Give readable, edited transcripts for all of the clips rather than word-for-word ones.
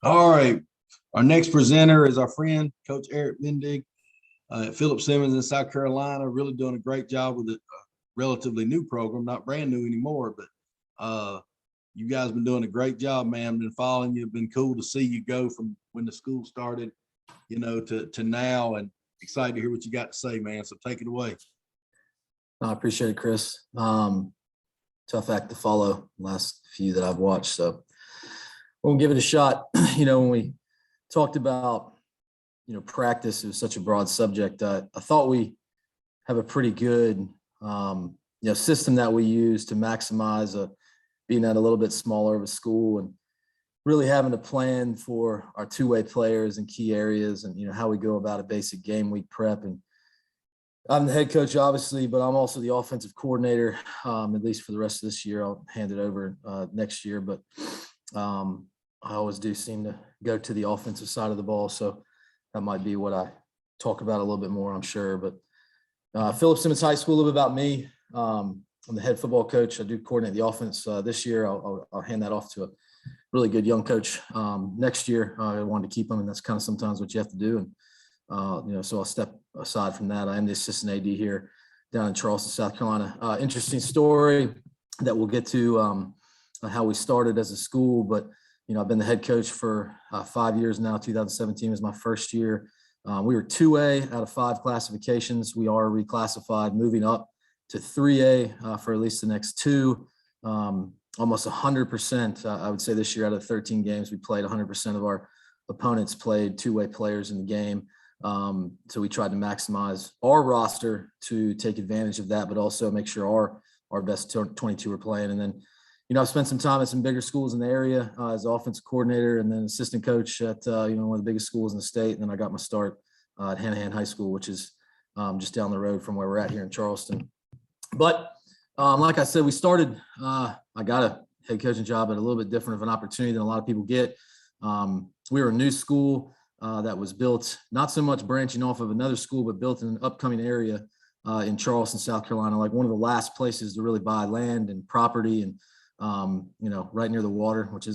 All right. Our next presenter is our friend, Coach Eric Bendig at Philip Simmons in South Carolina, really doing a great job with a relatively new program, not brand new anymore, but you guys been doing a great job, man. Been following you. Been cool to see you go from when the school started, to now, and excited to hear what you got to say, man. So take it away. I appreciate it, Chris. Tough act to follow, last few that I've watched. So we'll give it a shot. When we talked about, practice, it was such a broad subject. I thought we have a pretty good, system that we use to maximize being at a little bit smaller of a school and really having a plan for our two-way players in key areas and, how we go about a basic game week prep. And I'm the head coach, obviously, but I'm also the offensive coordinator, at least for the rest of this year. I'll hand it over next year, but I always do seem to go to the offensive side of the ball. So that might be what I talk about a little bit more, I'm sure. But Philip Simmons High School, a little bit about me. I'm the head football coach. I do coordinate the offense this year. I'll hand that off to a really good young coach next year. I wanted to keep him, and that's kind of sometimes what you have to do. And, so I'll step aside from that. I am the assistant AD here down in Charleston, South Carolina. Interesting story that we'll get to how we started as a school. But, I've been the head coach for 5 years now. 2017 was my first year. We were 2A out of 5 classifications. We are reclassified, moving up to 3A for at least the next 2. Almost 100%, I would say this year out of 13 games, we played 100% of our opponents played two-way players in the game. So we tried to maximize our roster to take advantage of that, but also make sure our best 22 were playing. And then, I've spent some time at some bigger schools in the area as offensive coordinator and then assistant coach at, one of the biggest schools in the state. And then I got my start at Hanahan High School, which is just down the road from where we're at here in Charleston. But like I said, we started, I got a head coaching job at a little bit different of an opportunity than a lot of people get. We were a new school that was built, not so much branching off of another school, but built in an upcoming area in Charleston, South Carolina, like one of the last places to really buy land and property and, right near the water, which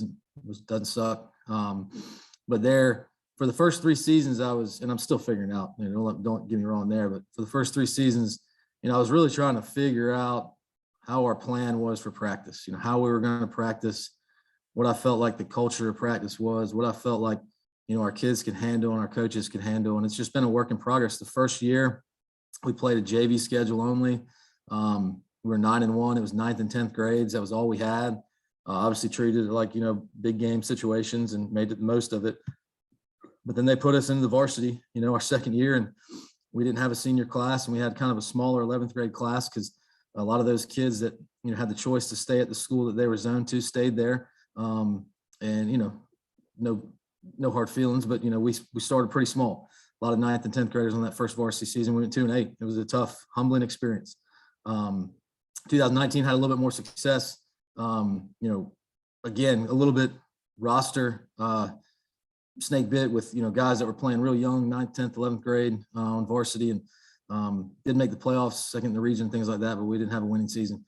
doesn't suck. But there, for the first 3 seasons and I'm still figuring out, don't get me wrong there, but for the first 3 seasons, I was really trying to figure out how our plan was for practice, how we were going to practice, what I felt like the culture of practice was, what I felt like, our kids could handle and our coaches could handle. And it's just been a work in progress. The first year we played a JV schedule only. We were 9-1. It was 9th and 10th grades. That was all we had. Obviously treated it like, big game situations and made the most of it. But then they put us into the varsity, our second year, and we didn't have a senior class, and we had kind of a smaller 11th grade class because a lot of those kids that, had the choice to stay at the school that they were zoned to stayed there. And, no hard feelings, but, we started pretty small. A lot of 9th and 10th graders on that first varsity season. We went 2-8. It was a tough, humbling experience. 2019 had a little bit more success. Again, a little bit roster snake bit with, guys that were playing real young, 9th, 10th, 11th grade on varsity, and didn't make the playoffs, second in the region, things like that, but we didn't have a winning season.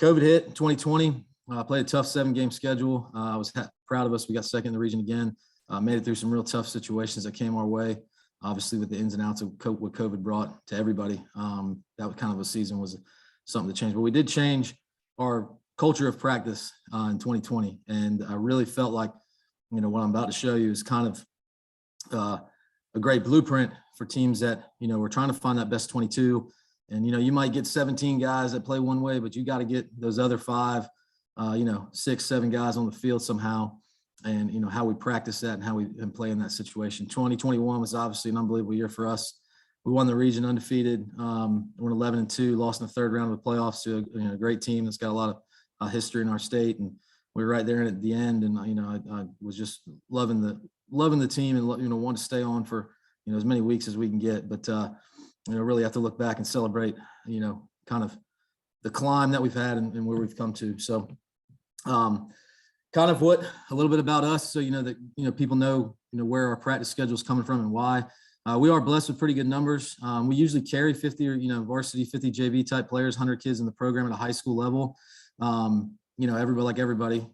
COVID hit in 2020. Played a tough 7-game schedule. I was proud of us. We got second in the region again. Made it through some real tough situations that came our way. Obviously, with the ins and outs of what COVID brought to everybody, that was kind of a season was something to change. But we did change our culture of practice in 2020, and I really felt like, what I'm about to show you is kind of a great blueprint for teams that, we're trying to find that best 22. And, you might get 17 guys that play one way, but you got to get those other 5, 6, 7 guys on the field somehow. And, how we practice that and how we play in that situation. 2021 was obviously an unbelievable year for us. We won the region undefeated, went 11-2, lost in the 3rd round of the playoffs to a great team that's got a lot of history in our state. And we were right there at the end. And, I was just loving the team and, wanted to stay on for, as many weeks as we can get. But, really have to look back and celebrate, kind of the climb that we've had and where we've come to. So, kind of a little bit about us. So, that, people know, where our practice schedule is coming from and why. We are blessed with pretty good numbers. We usually carry 50 or, varsity 50 JV type players, 100 kids in the program at a high school level. everybody,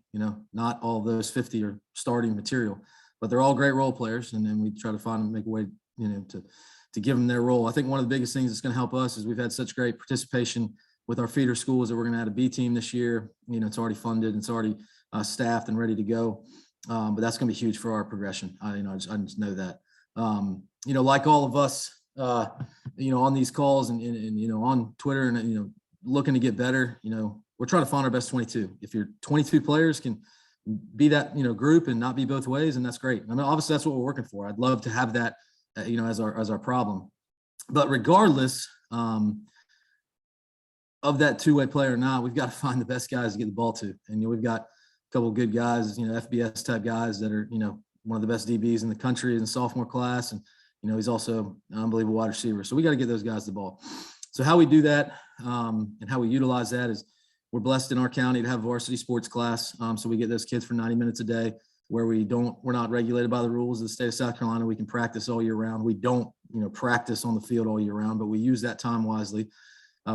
not all of those 50 are starting material, but they're all great role players. And then we try to find and make a way, to give them their role. I think one of the biggest things that's going to help us is we've had such great participation with our feeder schools that we're going to add a B team this year. It's already funded, and it's already staffed and ready to go. But that's going to be huge for our progression. I just know that. Like all of us, on these calls and on Twitter and looking to get better. We're trying to find our best 22. If your 22 players can be that group and not be both ways, and that's great. I mean, obviously that's what we're working for. I'd love to have that as our problem. But regardless of that two-way player or not, we've got to find the best guys to get the ball to. And we've got a couple of good guys, FBS type guys that are one of the best DBs in the country in the sophomore class, and he's also an unbelievable wide receiver. So we got to get those guys the ball. So how we do that and how we utilize that is we're blessed in our county to have varsity sports class. So we get those kids for 90 minutes a day where we're not regulated by the rules of the state of South Carolina. We can practice all year round. We don't, practice on the field all year round, but we use that time wisely.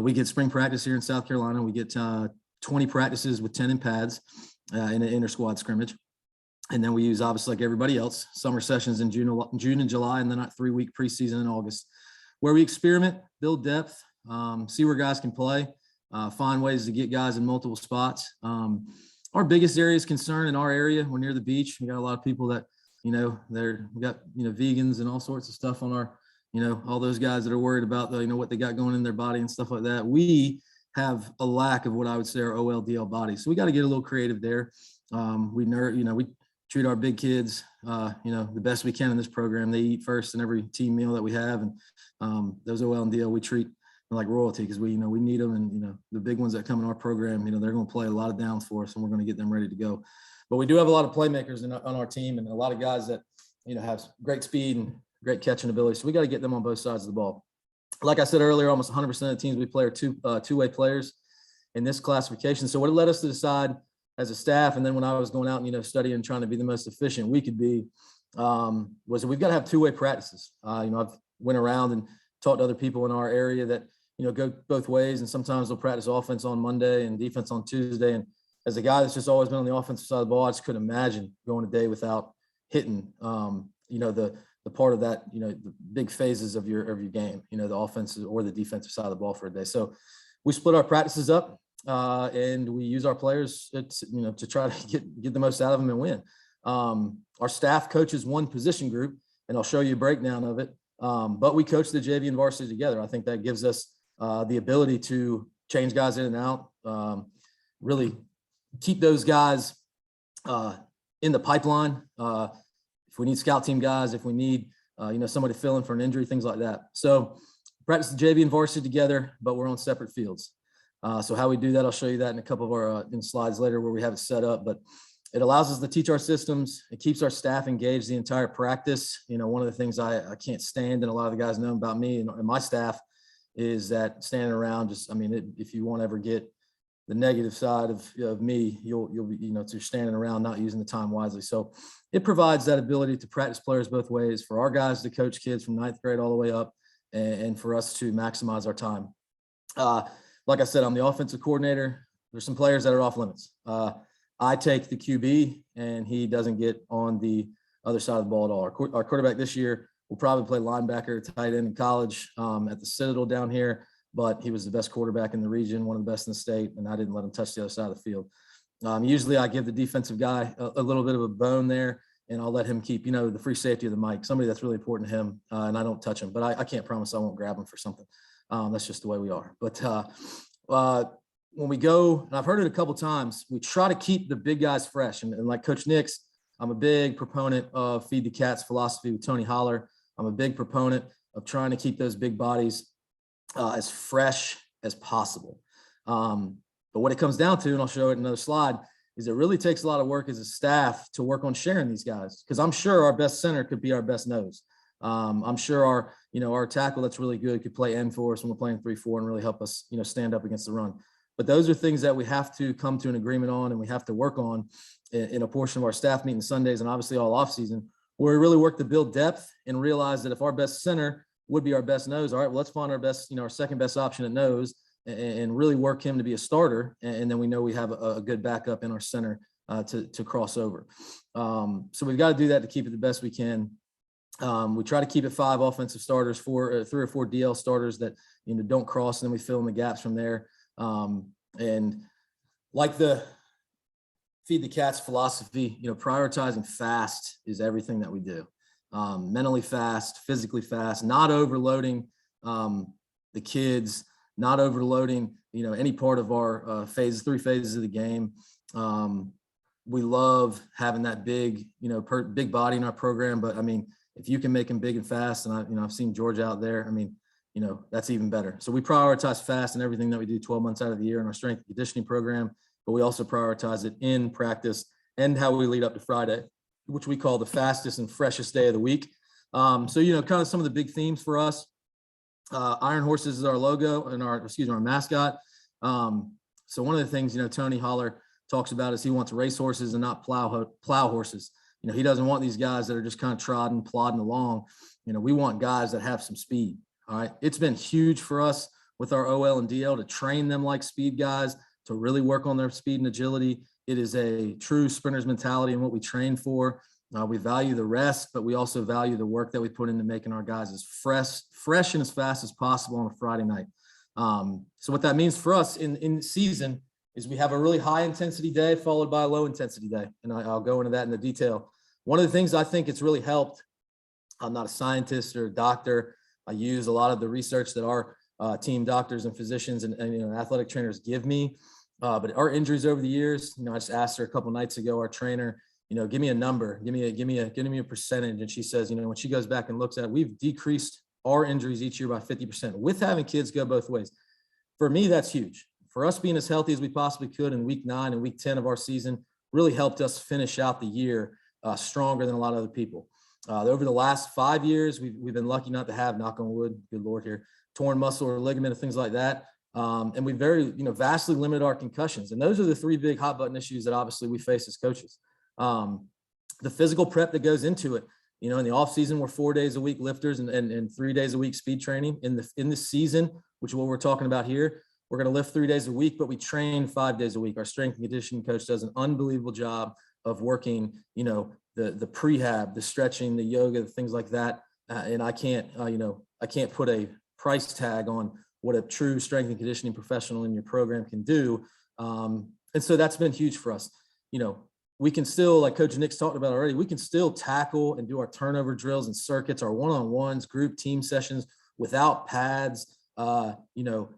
We get spring practice here in South Carolina. We get 20 practices with 10 in pads in an inter-squad scrimmage. And then we use, obviously, like everybody else, summer sessions in June and July, and then a 3-week preseason in August, where we experiment, build depth, see where guys can play, find ways to get guys in multiple spots. Our biggest area is concern in our area. We're near the beach. We got a lot of people that, we got, vegans and all sorts of stuff on our, all those guys that are worried about what they got going in their body and stuff like that. We have a lack of what I would say are OLDL bodies. So we got to get a little creative there. We treat our big kids, the best we can in this program. They eat first in every team meal that we have. And those OL and DL we treat like royalty because we need them. And, the big ones that come in our program, they're going to play a lot of downs for us and we're going to get them ready to go. But we do have a lot of playmakers on our team and a lot of guys that, have great speed and great catching ability. So we got to get them on both sides of the ball. Like I said earlier, almost 100% of the teams we play are two-way players in this classification. So what it led us to decide as a staff, and then when I was going out and, studying and trying to be the most efficient we could be, was that we've got to have two-way practices. I've went around and talked to other people in our area that, go both ways. And sometimes they'll practice offense on Monday and defense on Tuesday. And as a guy that's just always been on the offensive side of the ball, I just couldn't imagine going a day without hitting, the part of that, the big phases of your game, the offensive or the defensive side of the ball for a day. So we split our practices up and we use our players, to try to get the most out of them and win. Our staff coaches one position group, and I'll show you a breakdown of it. But we coach the JV and varsity together. I think that gives us the ability to change guys in and out, really keep those guys in the pipeline. If we need scout team guys, if we need, somebody to fill in for an injury, things like that. So practice the JV and varsity together, but we're on separate fields. So how we do that, I'll show you that in a couple of our in slides later where we have it set up, but it allows us to teach our systems. It keeps our staff engaged the entire practice. One of the things I can't stand, and a lot of the guys know about me and my staff, is that standing around if you won't ever get the negative side of me, you'll be, you're standing around not using the time wisely. So it provides that ability to practice players both ways for our guys to coach kids from 9th grade all the way up and for us to maximize our time. Like I said, I'm the offensive coordinator. There's some players that are off limits. I take the QB and he doesn't get on the other side of the ball at all. Our quarterback this year will probably play linebacker, tight end in college at the Citadel down here, but he was the best quarterback in the region, one of the best in the state, and I didn't let him touch the other side of the field. Usually I give the defensive guy a little bit of a bone there, and I'll let him keep, the free safety of the mic, somebody that's really important to him, and I don't touch him, but I can't promise I won't grab him for something. That's just the way we are. But when we go, and I've heard it a couple times, we try to keep the big guys fresh. And like Coach Nix, I'm a big proponent of Feed the Cats philosophy with Tony Holler. I'm a big proponent of trying to keep those big bodies as fresh as possible. But what it comes down to, and I'll show it in another slide, is it really takes a lot of work as a staff to work on sharing these guys. Because I'm sure our best center could be our best nose. I'm sure our tackle that's really good could play end for us when we're playing 3-4 and really help us, stand up against the run. But those are things that we have to come to an agreement on, and we have to work on in a portion of our staff meeting Sundays and obviously all off season, where we really work to build depth and realize that if our best center would be our best nose, all right, well, let's find our best, our second best option at nose. and really work him to be a starter. And then we know we have a good backup in our center to cross over. So we've got to do that to keep it the best we can. We try to keep it 5 offensive starters, 3 or 4 DL starters that, don't cross, and then we fill in the gaps from there. And like the feed the cats philosophy, prioritizing fast is everything that we do. Mentally fast, physically fast, not overloading the kids, not overloading, any part of our 3 phases of the game. We love having that big, big body in our program, but I mean, if you can make them big and fast, and I've seen George out there, that's even better. So we prioritize fast in everything that we do 12 months out of the year in our strength and conditioning program, but we also prioritize it in practice and how we lead up to Friday, which we call the fastest and freshest day of the week. So, kind of some of the big themes for us. Iron Horses is our logo and our mascot. So one of the things, Tony Holler talks about is he wants race horses and not plow horses. He doesn't want these guys that are just kind of plodding along. We want guys that have some speed. All right. It's been huge for us with our OL and DL to train them like speed guys, to really work on their speed and agility. It is a true sprinter's mentality and what we train for. We value the rest, but we also value the work that we put into making our guys as fresh and as fast as possible on a Friday night. So what that means for us in season is we have a really high intensity day followed by a low intensity day. And I'll go into that in the detail. One of the things I think it's really helped, I'm not a scientist or a doctor. I use a lot of the research that our team doctors and physicians and athletic trainers give me. But our injuries over the years, I just asked her a couple nights ago, our trainer, give me a number, give me a percentage. And she says, when she goes back and looks at it, we've decreased our injuries each year by 50% with having kids go both ways. For me, that's huge. For us being as healthy as we possibly could in week 9 and week 10 of our season really helped us finish out the year stronger than a lot of other people. Over the last 5 years, we've been lucky not to have, knock on wood, good Lord here, torn muscle or ligament and things like that. And we very, vastly limit our concussions. And those are the 3 big hot button issues that obviously we face as coaches. The physical prep that goes into it, in the off season, we're 4 days a week lifters and 3 days a week speed training. In the season, which is what we're talking about here, we're going to lift 3 days a week, but we train 5 days a week. Our strength and conditioning coach does an unbelievable job of working, the prehab, the stretching, the yoga, things like that. And I can't put a price tag on what a true strength and conditioning professional in your program can do. And so that's been huge for us. We can still, like Coach Nick's talked about already, we can still tackle and do our turnover drills and circuits, our one-on-ones, group team sessions without pads,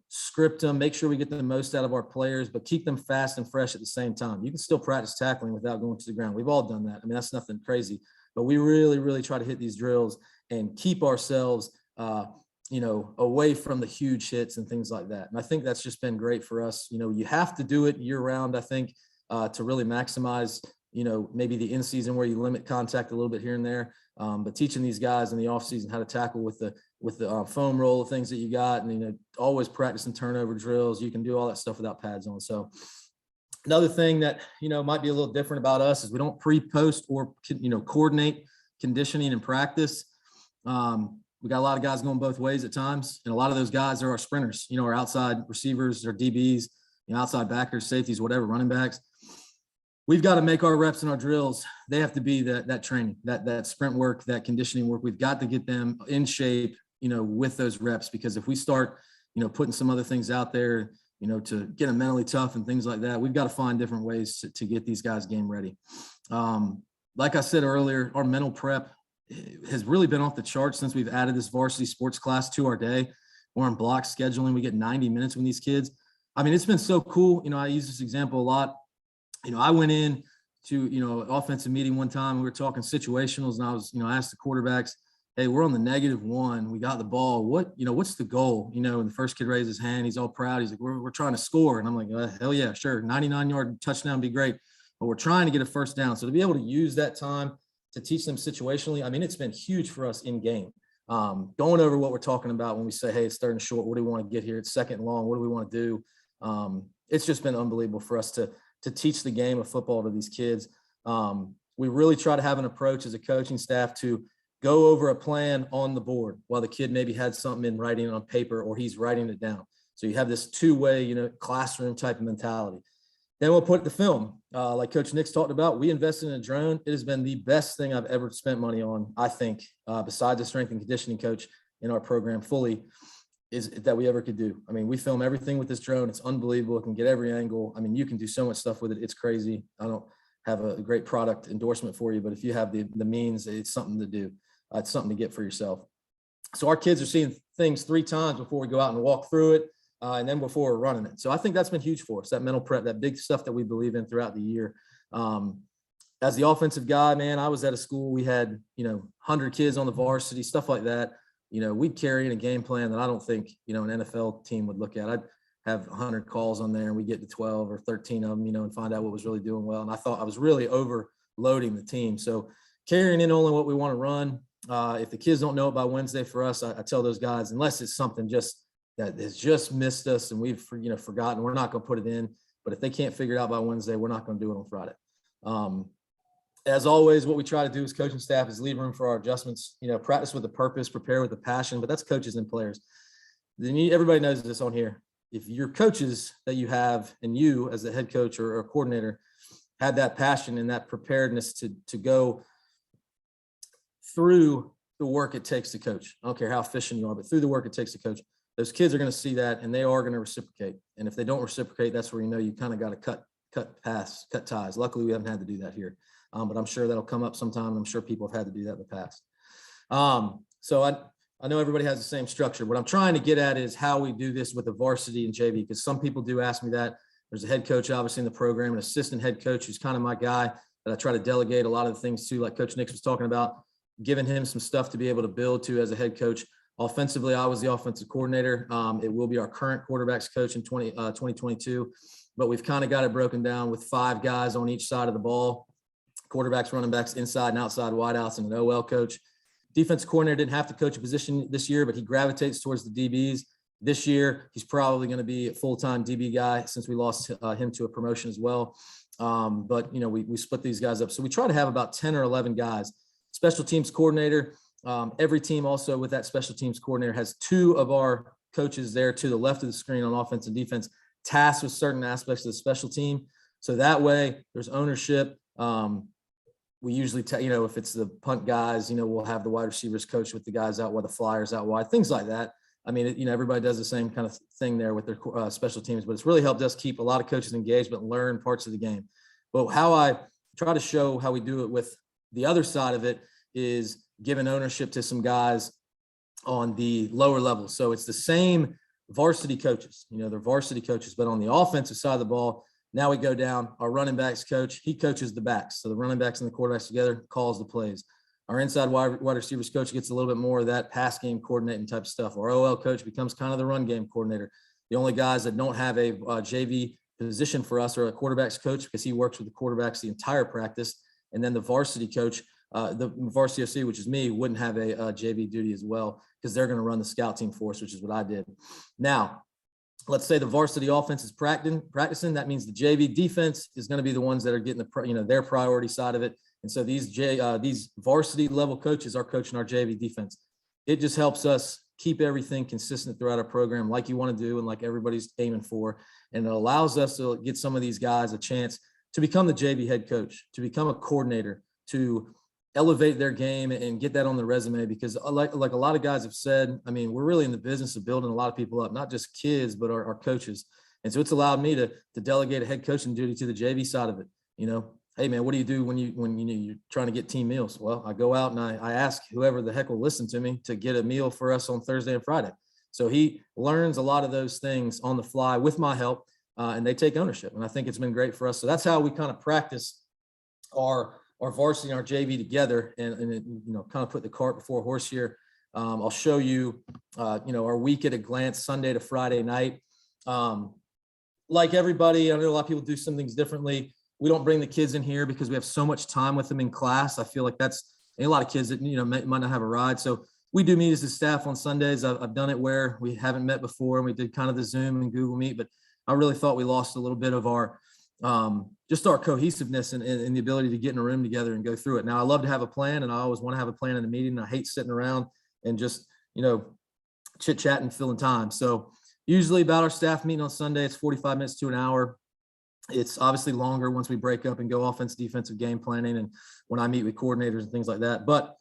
script them, make sure we get the most out of our players, but keep them fast and fresh at the same time. You can still practice tackling without going to the ground. We've all done that. I mean, that's nothing crazy, but we really, really try to hit these drills and keep ourselves, away from the huge hits and things like that. And I think that's just been great for us. You have to do it year round, I think, to really maximize, maybe the in season where you limit contact a little bit here and there. But teaching these guys in the off season how to tackle with the foam roll of things that you got, and always practicing turnover drills. You can do all that stuff without pads on. So another thing that might be a little different about us is we don't pre-post or coordinate conditioning and practice. We got a lot of guys going both ways at times, and a lot of those guys are our sprinters. Our outside receivers, our DBs, outside backers, safeties, whatever, running backs. We've got to make our reps and our drills. They have to be that training, that sprint work, that conditioning work. We've got to get them in shape, with those reps, because if we start, putting some other things out there, to get them mentally tough and things like that, we've got to find different ways to get these guys game ready. Like I said earlier, our mental prep has really been off the charts since we've added this varsity sports class to our day. We're on block scheduling. We get 90 minutes with these kids. I mean, it's been so cool. I use this example a lot. I went in to, offensive meeting one time. We were talking situationals, and I was, asked the quarterbacks, hey, we're on the -1. We got the ball. What's the goal? And the first kid raised his hand. He's all proud. He's like, we're trying to score. And I'm like, hell yeah, sure. 99-yard touchdown would be great. But we're trying to get a first down. So to be able to use that time to teach them situationally, I mean, it's been huge for us in game. Going over what we're talking about when we say, hey, it's 3rd and short. What do we want to get here? It's 2nd and long. What do we want to do? It's just been unbelievable for us to teach the game of football to these kids. We really try to have an approach as a coaching staff to go over a plan on the board while the kid maybe had something in writing on paper or he's writing it down. So you have this two-way, classroom type of mentality. Then we'll put the film, like Coach Nick's talked about. We invested in a drone. It has been the best thing I've ever spent money on, I think, besides the strength and conditioning coach in our program fully, is that we ever could do. I mean, we film everything with this drone. It's unbelievable. It can get every angle. I mean, you can do so much stuff with it. It's crazy. I don't have a great product endorsement for you, but if you have the means, it's something to do. It's something to get for yourself. So our kids are seeing things 3 times before we go out and walk through it. And then before we're running it. So I think that's been huge for us, that mental prep, that big stuff that we believe in throughout the year. As the offensive guy, man, I was at a school, we had, 100 kids on the varsity, stuff like that. We'd carry in a game plan that I don't think, an NFL team would look at. I'd have 100 calls on there and we get to 12 or 13 of them, and find out what was really doing well. And I thought I was really overloading the team. So carrying in only what we want to run. If the kids don't know it by Wednesday for us, I tell those guys, unless it's something that has just missed us and we've forgotten, we're not going to put it in. But if they can't figure it out by Wednesday, we're not going to do it on Friday. As always, what we try to do as coaching staff is leave room for our adjustments, practice with a purpose, prepare with a passion, but that's coaches and players. Then everybody knows this on here. If your coaches that you have and you as the head coach or coordinator had that passion and that preparedness to go through the work it takes to coach, I don't care how efficient you are, but through the work it takes to coach, those kids are going to see that and they are going to reciprocate. And if they don't reciprocate, that's where you kind of got to cut ties. Luckily, we haven't had to do that here, but I'm sure that'll come up sometime. And I'm sure people have had to do that in the past. So I know everybody has the same structure. What I'm trying to get at is how we do this with the varsity and JV, because some people do ask me that. There's a head coach, obviously, in the program, an assistant head coach who's kind of my guy that I try to delegate a lot of the things to, like Coach Nix was talking about, giving him some stuff to be able to build to as a head coach. Offensively, I was the offensive coordinator. It will be our current quarterbacks coach in 2022, but we've kind of got it broken down with 5 guys on each side of the ball: quarterbacks, running backs, inside and outside wideouts, and an OL coach. Defensive coordinator didn't have to coach a position this year, but he gravitates towards the DBs. This year, he's probably going to be a full-time DB guy since we lost him to a promotion as well. But, we split these guys up. So we try to have about 10 or 11 guys. Special teams coordinator. Every team also with that special teams coordinator has 2 of our coaches there to the left of the screen on offense and defense, tasked with certain aspects of the special team. So that way there's ownership. We usually, if it's the punt guys, we'll have the wide receivers coach with the guys out wide, the flyers out wide, things like that. I mean, everybody does the same kind of thing there with their special teams, but it's really helped us keep a lot of coaches engaged, but learn parts of the game. But how I try to show how we do it with the other side of it is giving ownership to some guys on the lower level. So it's the same varsity coaches, they're varsity coaches, but on the offensive side of the ball, now we go down. Our running backs coach, he coaches the backs. So the running backs and the quarterbacks together calls the plays. Our inside wide receivers coach gets a little bit more of that pass game coordinating type stuff. Our OL coach becomes kind of the run game coordinator. The only guys that don't have a JV position for us are a quarterbacks coach, because he works with the quarterbacks the entire practice. And then the varsity coach, the varsity OC, which is me, wouldn't have a JV duty as well, because they're going to run the scout team for us, which is what I did. Now, let's say the varsity offense is practicing. That means the JV defense is going to be the ones that are getting their priority side of it. And so these varsity level coaches are coaching our JV defense. It just helps us keep everything consistent throughout our program, like you want to do and like everybody's aiming for. And it allows us to get some of these guys a chance to become the JV head coach, to become a coordinator, to elevate their game and get that on the resume. Because like a lot of guys have said, I mean, we're really in the business of building a lot of people up, not just kids, but our coaches. And so it's allowed me to delegate a head coaching duty to the JV side of it. Hey man, what do you do when you're trying to get team meals? Well, I go out and I ask whoever the heck will listen to me to get a meal for us on Thursday and Friday. So he learns a lot of those things on the fly with my help, and they take ownership. And I think it's been great for us. So that's how we kind of practice our varsity and our JV together, and kind of put the cart before horse here. I'll show you, our week at a glance, Sunday to Friday night. Like everybody, I know a lot of people do some things differently. We don't bring the kids in here because we have so much time with them in class. I feel like that's a lot of kids that, might not have a ride. So we do meet as a staff on Sundays. I've done it where we haven't met before, and we did kind of the Zoom and Google Meet, but I really thought we lost a little bit of our, just our cohesiveness and the ability to get in a room together and go through it. Now, I love to have a plan, and I always want to have a plan in the meeting. I hate sitting around and just, chit chat and filling time. So usually about our staff meeting on Sunday, it's 45 minutes to an hour. It's obviously longer once we break up and go offense, defensive game planning, and when I meet with coordinators and things like that. But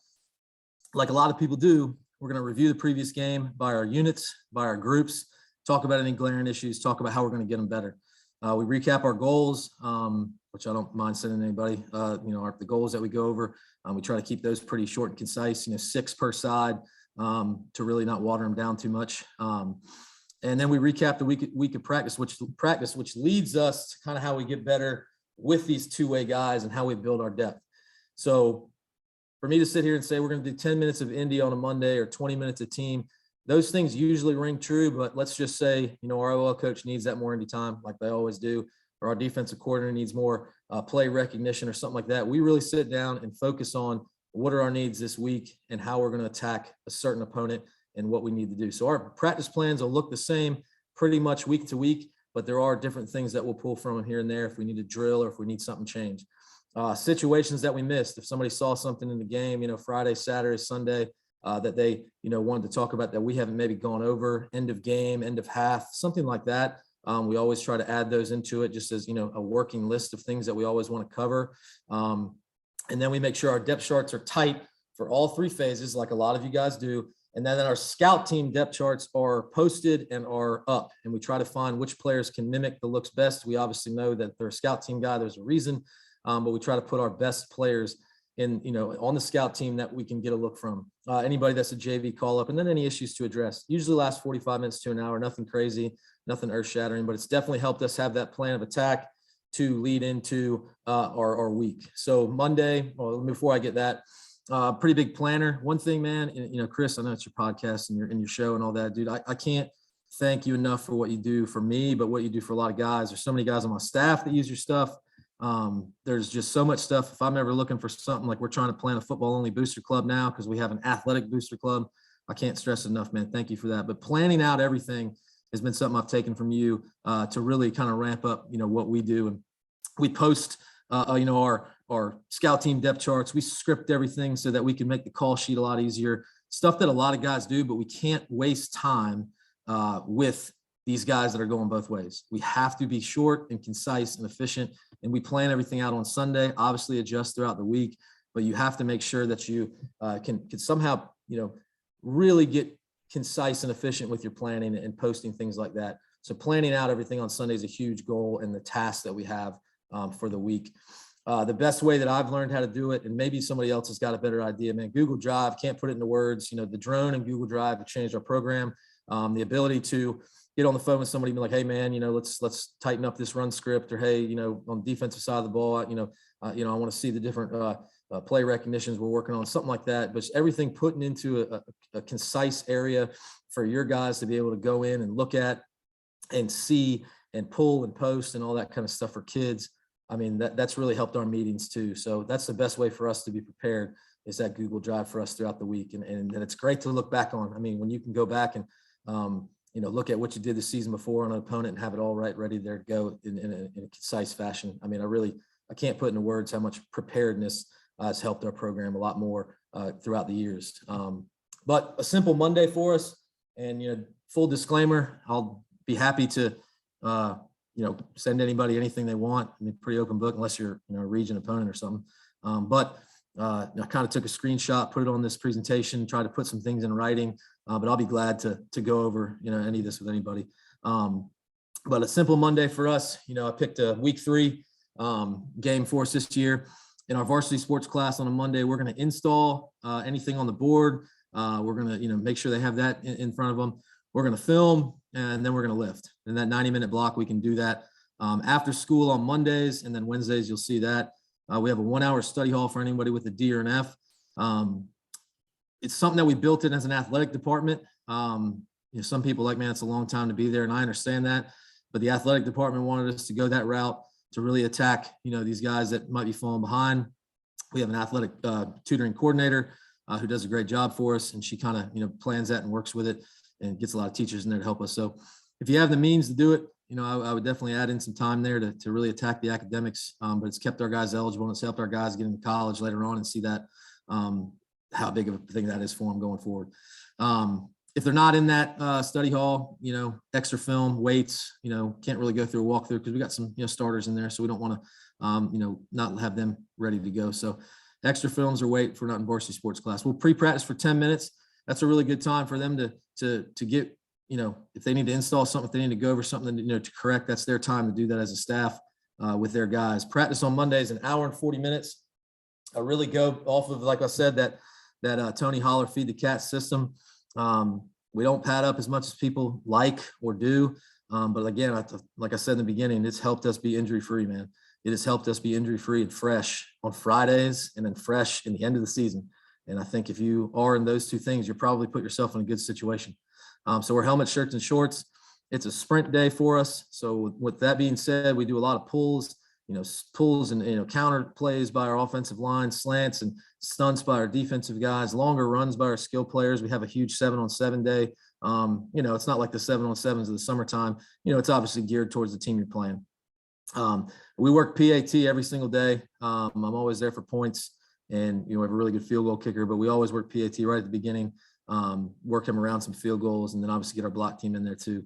like a lot of people do, we're going to review the previous game by our units, by our groups, talk about any glaring issues, talk about how we're going to get them better. We recap our goals, which I don't mind sending anybody, the goals that we go over. We try to keep those pretty short and concise, 6 per side, to really not water them down too much. And then we recap the week of practice, which leads us to kind of how we get better with these two-way guys and how we build our depth. So for me to sit here and say we're going to do 10 minutes of Indy on a Monday or 20 minutes of team, those things usually ring true, but let's just say, our OL coach needs that more Indy time like they always do, or our defensive coordinator needs more play recognition or something like that. We really sit down and focus on what are our needs this week and how we're going to attack a certain opponent and what we need to do. So our practice plans will look the same pretty much week to week, but there are different things that we'll pull from here and there if we need to drill or if we need something changed. Situations that we missed, if somebody saw something in the game, Friday, Saturday, Sunday, that they, wanted to talk about that we haven't maybe gone over, end of game, end of half, something like that. We always try to add those into it just as, a working list of things that we always want to cover. And then we make sure our depth charts are tight for all 3 phases, like a lot of you guys do. And then our scout team depth charts are posted and are up. And we try to find which players can mimic the looks best. We obviously know that they're a scout team guy. There's a reason, but we try to put our best players in, on the scout team that we can get a look from. Anybody that's a JV call up, and then any issues to address. Usually lasts 45 minutes to an hour, nothing crazy, nothing earth shattering, but it's definitely helped us have that plan of attack to lead into our week. So Monday, before I get that, pretty big planner. One thing, man, Chris, I know it's your podcast and your show and all that, dude. I can't thank you enough for what you do for me, but what you do for a lot of guys. There's so many guys on my staff that use your stuff. There's just so much stuff. If I'm ever looking for something, like we're trying to plan a football only booster club now because we have an athletic booster club. I can't stress enough, man. Thank you for that. But planning out everything has been something I've taken from you to really kind of ramp up, what we do. And we post, our scout team depth charts. We script everything so that we can make the call sheet a lot easier. Stuff that a lot of guys do, but we can't waste time with these guys that are going both ways. We have to be short and concise and efficient. And we plan everything out on Sunday, obviously adjust throughout the week, but you have to make sure that you can somehow, really get concise and efficient with your planning and posting things like that. So planning out everything on Sunday is a huge goal and the task that we have for the week. The best way that I've learned how to do it, and maybe somebody else has got a better idea, man, Google Drive, can't put it into words. The drone and Google Drive have changed our program. The ability to get on the phone with somebody and be like, hey man, let's tighten up this run script, or hey, on the defensive side of the ball, I want to see the different play recognitions we're working on, something like that. But everything putting into a concise area for your guys to be able to go in and look at and see and pull and post and all that kind of stuff for kids. I mean, that's really helped our meetings too. So that's the best way for us to be prepared, is that Google Drive for us throughout the week. And it's great to look back on. I mean, when you can go back and, look at what you did the season before on an opponent and have it all ready there to go in a concise fashion. I mean, I can't put into words how much preparedness has helped our program a lot more throughout the years. But a simple Monday for us, and, full disclaimer, I'll be happy to, send anybody anything they want. I mean, pretty open book, unless you're, a region opponent or something. But I kind of took a screenshot, put it on this presentation, try to put some things in writing, but I'll be glad to go over, any of this with anybody. But a simple Monday for us, I picked a week 3 game for us this year. In our varsity sports class on a Monday, we're going to install anything on the board. We're going to, make sure they have that in front of them. We're going to film, and then we're going to lift. In that 90-minute block, we can do that after school on Mondays, and then Wednesdays, you'll see that. We have a 1-hour study hall for anybody with a D or an F. It's something that we built in as an athletic department. Some people like, man, it's a long time to be there, and I understand that. But the athletic department wanted us to go that route to really attack, these guys that might be falling behind. We have an athletic tutoring coordinator who does a great job for us, and she kind of, plans that and works with it and gets a lot of teachers in there to help us. So if you have the means to do it, I would definitely add in some time there to really attack the academics, but it's kept our guys eligible, and it's helped our guys get into college later on and see that how big of a thing that is for them going forward. if they're not in that study hall, extra film, weights, can't really go through a walkthrough because we got some, starters in there. So we don't want to, not have them ready to go. So extra films or weight if we're not in varsity sports class. We'll pre-practice for 10 minutes. That's a really good time for them to get, if they need to install something, if they need to go over something, to correct, that's their time to do that as a staff with their guys. Practice on Mondays, an hour and 40 minutes. I really go off of, like I said, that Tony Holler feed the cat system. We don't pad up as much as people like or do. But again, like I said in the beginning, it's helped us be injury-free, man. It has helped us be injury-free and fresh on Fridays and then fresh in the end of the season. And I think if you are in those two things, you're probably put yourself in a good situation. So we're helmet, shirts, and shorts. It's a sprint day for us. So with that being said, we do a lot of pulls, and, counter plays by our offensive line, slants and stunts by our defensive guys, longer runs by our skill players. We have a huge 7-on-7 day. It's not like the 7-on-7s of the summertime. It's obviously geared towards the team you're playing. We work PAT every single day. I'm always there for points, and, we have a really good field goal kicker, but we always work PAT right at the beginning, work him around some field goals, and then obviously get our block team in there too.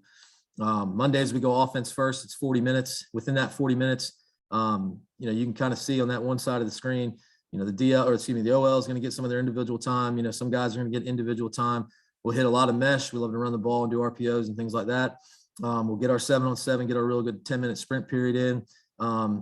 Mondays, we go offense first. It's 40 minutes. Within that 40 minutes, you can kind of see on that one side of the screen, the the OL is going to get some of their individual time. Some guys are going to get individual time. We'll hit a lot of mesh. We love to run the ball and do RPOs and things like that. We'll get our 7-on-7, get our real good 10-minute sprint period in,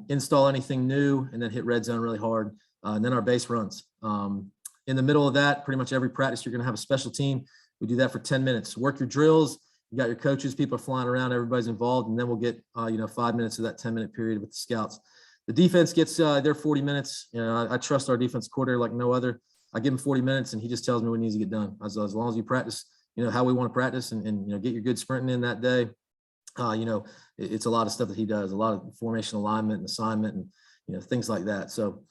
install anything new, and then hit red zone really hard. And then our base runs. In the middle of that, pretty much every practice, you're going to have a special team. We do that for 10 minutes. Work your drills. You got your coaches, people are flying around, everybody's involved, and then we'll get 5 minutes of that 10-minute period with the scouts. The defense gets their 40 minutes. I trust our defense coordinator like no other. I give him 40 minutes, and he just tells me what needs to get done. As long as you practice, how we want to practice, and get your good sprinting in that day. It's a lot of stuff that he does, a lot of formation alignment and assignment, and things like that. So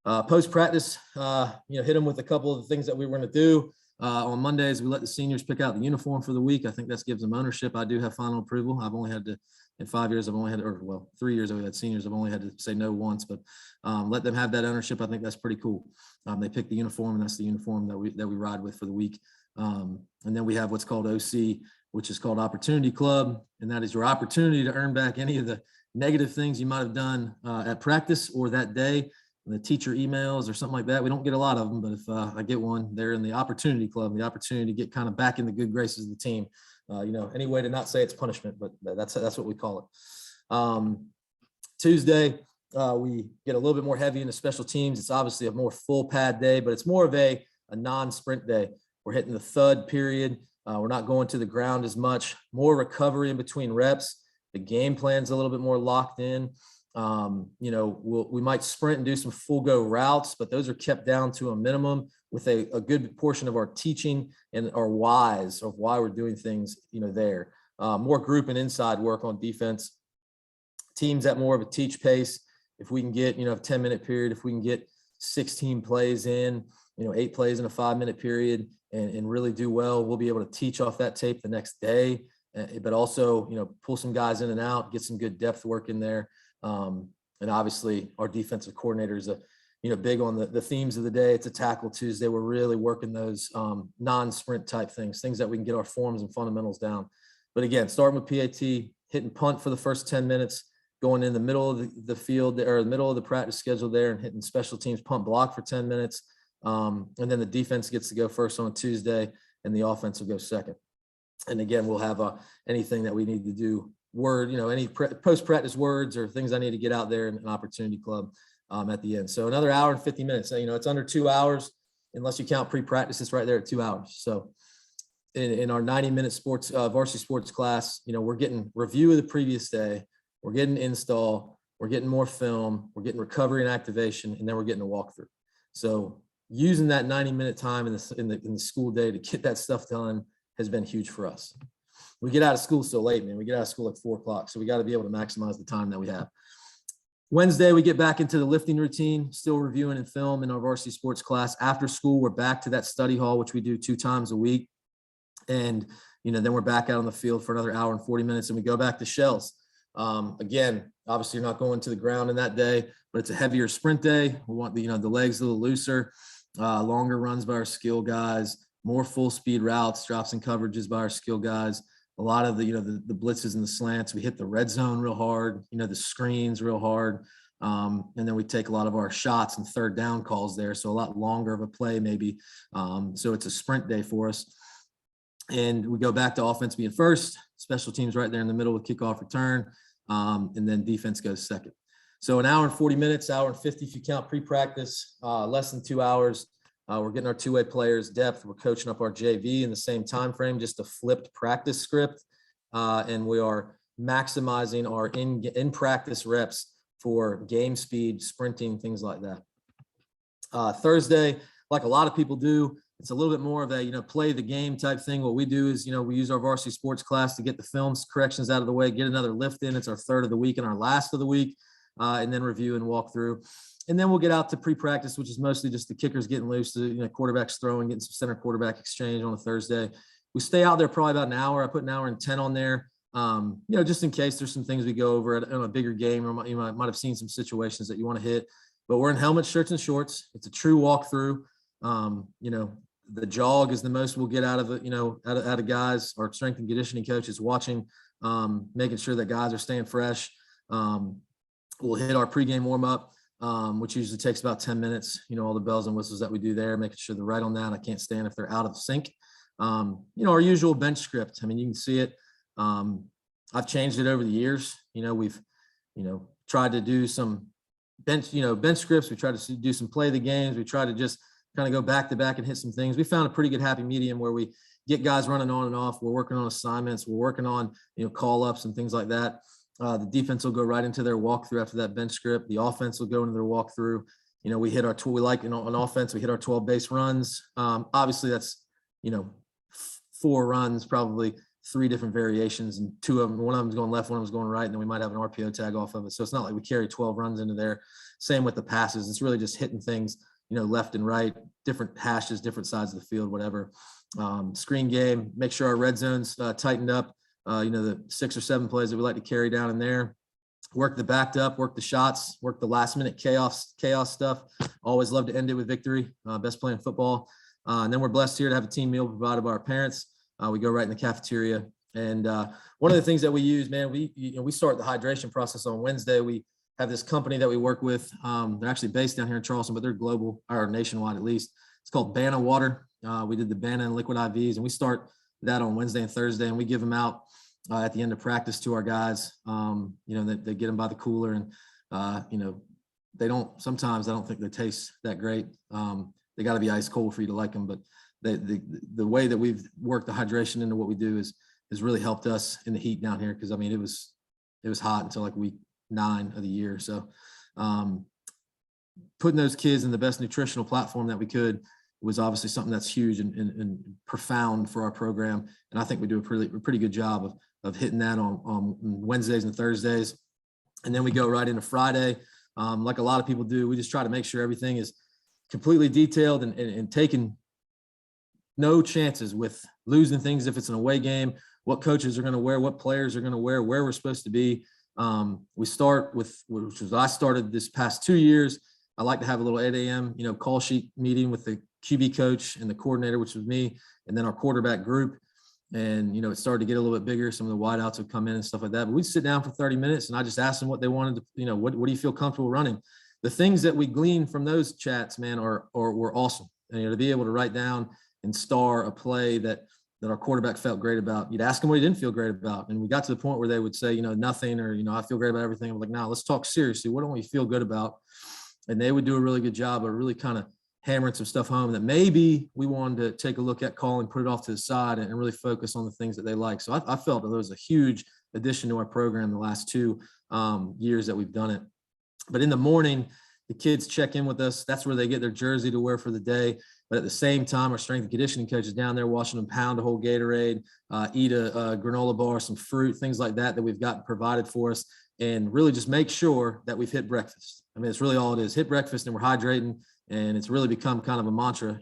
post practice, hit them with a couple of the things that we were going to do. On Mondays, we let the seniors pick out the uniform for the week. I think that gives them ownership. I do have final approval. I've only had to, in 5 years, 3 years I've had seniors. I've only had to say no once, but let them have that ownership. I think that's pretty cool. They pick the uniform, and that's the uniform that we ride with for the week. And then we have what's called OC, which is called Opportunity Club. And that is your opportunity to earn back any of the negative things you might have done at practice or that day. The teacher emails or something like that. We don't get a lot of them, but if I get one, they're in the Opportunity Club, the opportunity to get kind of back in the good graces of the team. Any way to not say it's punishment, but that's what we call it. Tuesday, we get a little bit more heavy into special teams. It's obviously a more full pad day, but it's more of a non-sprint day. We're hitting the thud period. We're not going to the ground as much, more recovery in between reps. The game plan's a little bit more locked in. We might sprint and do some full go routes, but those are kept down to a minimum with a good portion of our teaching and our whys of why we're doing things, there. More group and inside work on defense. Teams at more of a teach pace. If we can get, a 10-minute period, if we can get 16 plays in, 8 plays in a 5-minute period and really do well, we'll be able to teach off that tape the next day, but also, pull some guys in and out, get some good depth work in there. And obviously our defensive coordinator is big on the themes of the day. It's a tackle Tuesday. We're really working those non-sprint type things that we can get our forms and fundamentals down. But again, starting with PAT, hitting punt for the first 10 minutes, going in the middle of the field or the middle of the practice schedule there and hitting special teams punt block for 10 minutes. And then the defense gets to go first on Tuesday and the offense will go second. And again, we'll have anything that we need to do any post-practice words or things I need to get out there in an Opportunity Club at the end. So another hour and 50 minutes. It's under 2 hours unless you count pre-practice. It's right there at 2 hours. So in our 90-minute sports varsity sports class, we're getting review of the previous day. We're getting install. We're getting more film. We're getting recovery and activation, and then we're getting a walkthrough. So using that 90-minute time in the school day to get that stuff done has been huge for us. We get out of school so late, man. We get out of school at 4 o'clock. So we got to be able to maximize the time that we have. Wednesday, we get back into the lifting routine, still reviewing and film in our varsity sports class. After school, we're back to that study hall, which we do 2 times a week. And, then we're back out on the field for another hour and 40 minutes and we go back to shells. Again, obviously you're not going to the ground in that day, but it's a heavier sprint day. We want the legs a little looser, longer runs by our skill guys, more full speed routes, drops and coverages by our skill guys. A lot of the blitzes and the slants. We hit the red zone real hard, the screens real hard. And then we take a lot of our shots and third down calls there. So a lot longer of a play maybe. So it's a sprint day for us. And we go back to offense being first, special teams right there in the middle with kickoff return. And then defense goes second. So an hour and 40 minutes, hour and 50 if you count pre-practice, less than 2 hours. We're getting our two-way players depth. We're coaching up our JV in the same time frame, just a flipped practice script. And we are maximizing our in-practice reps for game speed, sprinting, things like that. Thursday, like a lot of people do, it's a little bit more of a, play the game type thing. What we do is, we use our varsity sports class to get the films corrections out of the way, get another lift in. It's our third of the week and our last of the week, and then review and walk through. And then we'll get out to pre-practice, which is mostly just the kickers getting loose, quarterbacks throwing, getting some center quarterback exchange on a Thursday. We stay out there probably about an hour. I put an hour and 10 on there, just in case there's some things we go over in a bigger game, or you might have seen some situations that you want to hit. But we're in helmets, shirts, and shorts. It's a true walkthrough. The jog is the most we'll get out of it, out of guys. Our strength and conditioning coach is watching, making sure that guys are staying fresh. We'll hit our pregame warm-up, which usually takes about 10 minutes, all the bells and whistles that we do there, making sure they're right on that. I can't stand if they're out of sync. Our usual bench script. I mean, you can see it. I've changed it over the years. We've, tried to do some bench scripts. We tried to do some play the games. We try to just kind of go back to back and hit some things. We found a pretty good happy medium where we get guys running on and off. We're working on assignments. We're working on, call ups and things like that. The defense will go right into their walkthrough after that bench script. The offense will go into their walkthrough. We hit our tool. We like, on offense, we hit our 12 base runs. Obviously that's, 4 runs, probably 3 different variations, and 2 of them, one of them's going left, one of them's going right. And then we might have an RPO tag off of it. So it's not like we carry 12 runs into there. Same with the passes. It's really just hitting things, left and right, different hashes, different sides of the field, whatever. Screen game, make sure our red zone's tightened up. The 6 or 7 plays that we like to carry down in there. Work the backed up, work the shots, work the last minute chaos stuff. Always love to end it with victory. Best play in football. And then we're blessed here to have a team meal provided by our parents. We go right in the cafeteria. And one of the things that we use, man, we start the hydration process on Wednesday. We have this company that we work with. They're actually based down here in Charleston, but they're global, or nationwide at least. It's called Banna Water. We did the Banna and liquid IVs, and we start that on Wednesday and Thursday, and we give them out at the end of practice to our guys. They get them by the cooler, and sometimes I don't think they taste that great. They got to be ice cold for you to like them, but the way that we've worked the hydration into what we do has really helped us in the heat down here. Cause I mean, it was hot until like week 9 of the year. So putting those kids in the best nutritional platform that we could was obviously something that's huge and profound for our program. And I think we do a pretty good job of hitting that on Wednesdays and Thursdays. And then we go right into Friday. Like a lot of people do, we just try to make sure everything is completely detailed and taking no chances with losing things. If it's an away game, what coaches are going to wear, what players are going to wear, where we're supposed to be. We start with, which was I started this past 2 years. I like to have a little 8 a.m., call sheet meeting with the QB coach and the coordinator, which was me, and then our quarterback group. And, it started to get a little bit bigger. Some of the wideouts would come in and stuff like that. But we'd sit down for 30 minutes and I just asked them what they wanted to, what do you feel comfortable running? The things that we glean from those chats, man, were awesome. And, to be able to write down and star a play that our quarterback felt great about. You'd ask him what he didn't feel great about. And we got to the point where they would say, nothing, or, I feel great about everything. I'm like, no, let's talk seriously. What don't we feel good about? And they would do a really good job of really kind of hammering some stuff home that maybe we wanted to take a look at, call and put it off to the side and really focus on the things that they like. So I felt that there was a huge addition to our program the last 2 years that we've done it. But in the morning, the kids check in with us. That's where they get their jersey to wear for the day. But at the same time, our strength and conditioning coach is down there watching them pound a whole Gatorade, eat a granola bar, some fruit, things like that we've got provided for us, and really just make sure that we've hit breakfast. I mean, it's really all it is. Hit breakfast and we're hydrating, and it's really become kind of a mantra.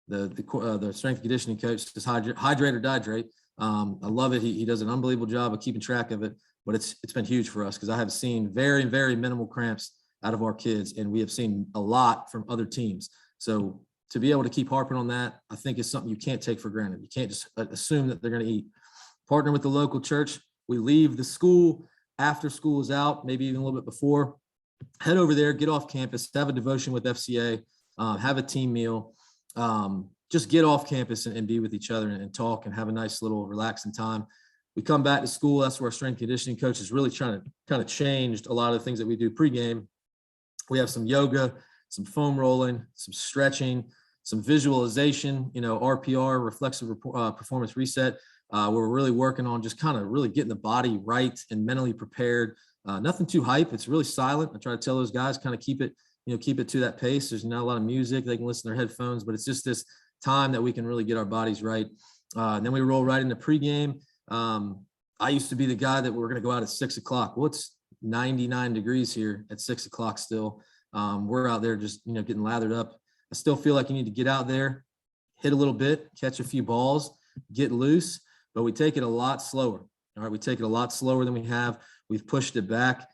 The strength and conditioning coach just hydrate or dihydrate. I love it. He does an unbelievable job of keeping track of it, but it's been huge for us because I have seen very, very minimal cramps out of our kids, and we have seen a lot from other teams. So to be able to keep harping on that, I think is something you can't take for granted. You can't just assume that they're going to eat. Partner with the local church. We leave the school after school is out, maybe even a little bit before. Head over there, get off campus, have a devotion with FCA, have a team meal. Just get off campus and be with each other and talk and have a nice little relaxing time. We come back to school. That's where our strength conditioning coach is really trying to kind of change a lot of the things that we do pregame. We have some yoga, some foam rolling, some stretching, some visualization, RPR, reflexive performance reset, where we're really working on just kind of really getting the body right and mentally prepared. Nothing too hype. It's really silent. I try to tell those guys kind of keep it to that pace. There's not a lot of music. They can listen to their headphones, but it's just this time that we can really get our bodies right. And then we roll right into pregame. I used to be the guy that we're going to go out at 6 o'clock. Well, it's 99 degrees here at 6 o'clock still. We're out there just, getting lathered up. I still feel like you need to get out there, hit a little bit, catch a few balls, get loose, but we take it a lot slower. All right. We take it a lot slower than we have. We've pushed it back.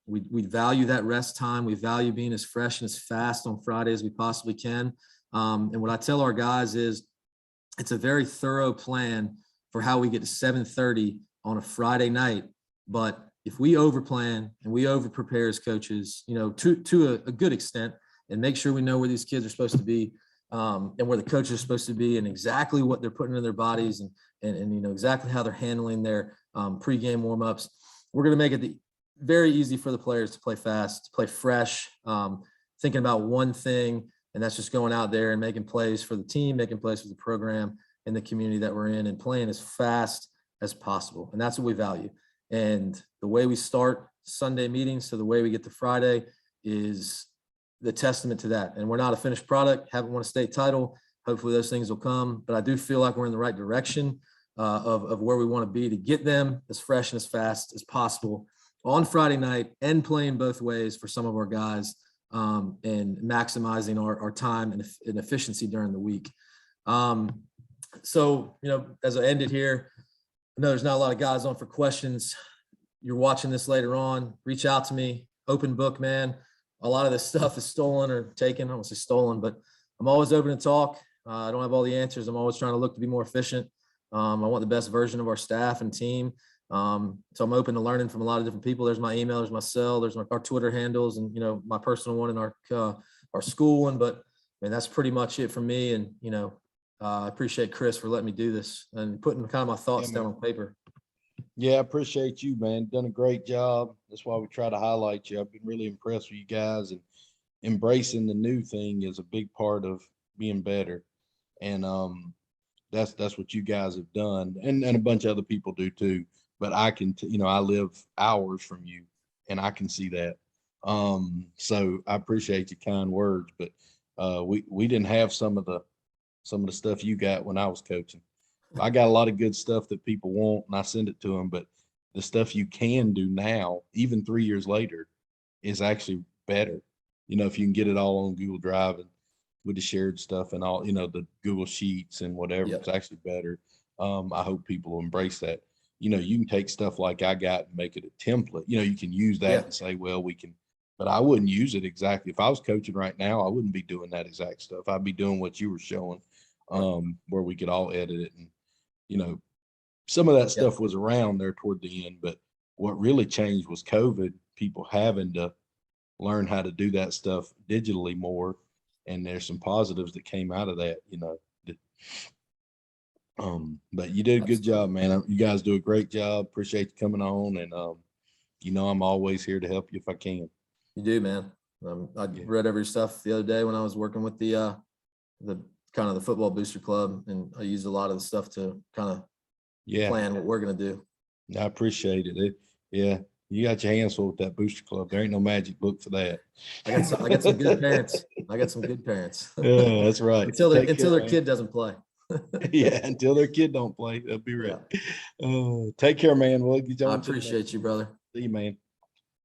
We value that rest time. We value being as fresh and as fast on Friday as we possibly can. And what I tell our guys is it's a very thorough plan for how we get to 7:30 on a Friday night. But if we overplan and we over-prepare as coaches, to a good extent, and make sure we know where these kids are supposed to be, and where the coaches are supposed to be, and exactly what they're putting in their bodies, and exactly how they're handling their pregame warm-ups, we're going to make it very easy for the players to play fast, to play fresh, thinking about one thing, and that's just going out there and making plays for the team, making plays for the program and the community that we're in, and playing as fast as possible. And that's what we value. And the way we start Sunday meetings to the way we get to Friday is the testament to that. And we're not a finished product, haven't won a state title. Hopefully those things will come, but I do feel like we're in the right direction of where we want to be to get them as fresh and as fast as possible on Friday night, and playing both ways for some of our guys, and maximizing our time and efficiency during the week. So, as I ended here, I know there's not a lot of guys on for questions. You're watching this later on, reach out to me, open book, man. A lot of this stuff is stolen or taken. I don't want to say stolen, but I'm always open to talk. I don't have all the answers. I'm always trying to look to be more efficient. I want the best version of our staff and team. So I'm open to learning from a lot of different people. There's my email, there's my cell, there's our Twitter handles, and, my personal one and our school one. But that's pretty much it for me. And, I appreciate Chris for letting me do this and putting kind of my thoughts down on paper. Yeah, I appreciate you, man. Done a great job. That's why we try to highlight you. I've been really impressed with you guys, and embracing the new thing is a big part of being better. And that's what you guys have done, and a bunch of other people do too. But I can, I live hours from you, and I can see that. So I appreciate your kind words, but we didn't have some of the stuff you got when I was coaching. I got a lot of good stuff that people want, and I send it to them, but the stuff you can do now, even 3 years later, is actually better. If you can get it all on Google Drive and with the shared stuff and all, the Google Sheets and whatever, Yep. It's actually better. I hope people will embrace that. You can take stuff like I got and make it a template. You can use that and say, well, we can, but I wouldn't use it exactly. If I was coaching right now, I wouldn't be doing that exact stuff. I'd be doing what you were showing, where we could all edit it. And, some of that stuff was around there toward the end, but what really changed was COVID, people having to learn how to do that stuff digitally more. And there's some positives that came out of that, but you did a good job, man. You guys do a great job. Appreciate you coming on. And, I'm always here to help you if I can. You do, man. I read every stuff the other day when I was working with the kind of the football booster club, and I used a lot of the stuff to kind of plan what we're going to do. I appreciate it. Yeah. You got your hands full with that booster club. There ain't no magic book for that. I got some good parents. Yeah, that's right. until their kid doesn't play. Yeah, until their kid don't play, they'll be right. Take care, man. Well, I appreciate you, brother. See you, man.